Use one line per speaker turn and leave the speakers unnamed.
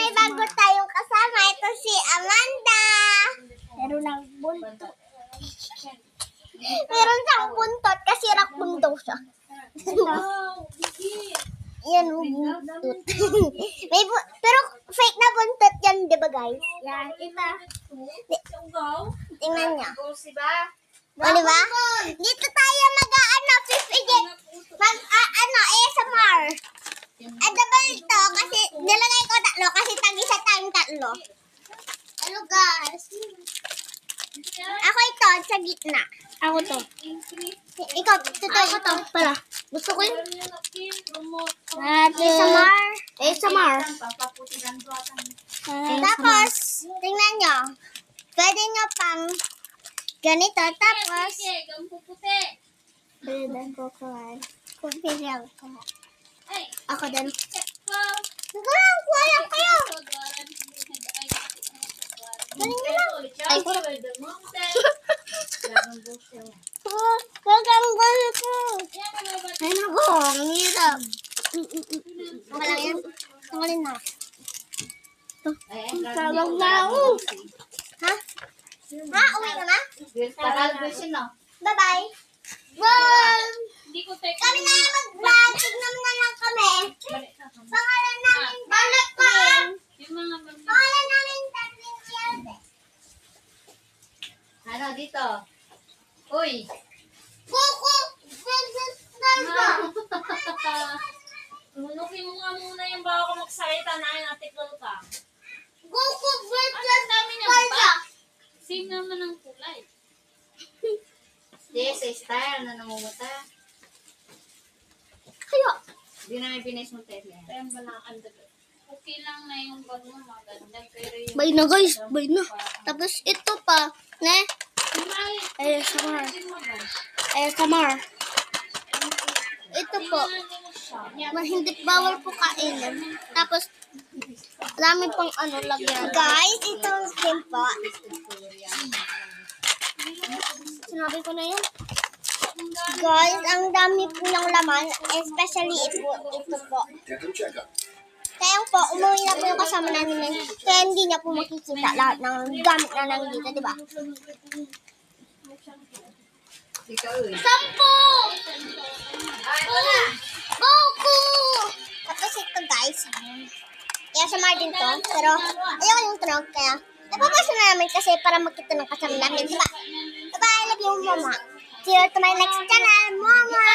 may bago tayong kasama. Ito si Amanda. Meron lang buntot. Meron siyang buntot kasi rakbundo siya. Yan, buntot. Pero fake na buntot yan, di ba guys? Yan, iba. Tingnan niya. O, diba? Dito tayo ASMR. Double to kasi nilagay ko tatlo kasi tag-isa tayong tatlo. Hello guys. Ako ito, sa gitna.
Ako to.
Ikaw, ako to. Pala. Gusto ko yun. ASMR. Tapos, tingnan nyo. Pwede nyo pang ganito. Tapos, pwede ko kuhan. Ako din. Kuha kayo. Galing nyo lang. Ay, gaganggal ko. Ay, naku. Ang hirap. Walang yan. Tanggalin na. Tawag na ako. Ha? Ha? Uwi ka na? Bye-bye. Bye! Kami na yung mag-vlog. Tignan na lang kami. Pangalan namin balik pa. Pangalan namin Tatlin Shelby.
Ano dito? Uy!
Kuku!
Tunukin mo nga muna yung bago ko magsalita na natikol ka.
Kuku!
Ang dami niya ba? Same naman ang kulay. Yes, style na namumuta.
Kaya.
Hindi namin pinismutin yan.
Kaya ba na okay lang na yung bag mo maganda pero yung
Bay na guys. Bay na. Tapos ito pa. Ne? ASMR. Ito po. Hindi bawal po kainin. Tapos, dami pang lagyan. Guys, itong skin po. Sinabi ko na yun. Guys, ang dami po ng laman. Especially ito po. Kaya po, umuwi na po yung kasama namin. Kaya hindi niya po makikita lahat ng gamit na nandito, di ba? 10! Goku! Tapos ito guys. ASMR din to. Pero ayaw yung tunog. Kaya napapasya na namin kasi para makita ng kasama namin. Diba? Bye-bye. I love you, mama. See you to my next channel, mama.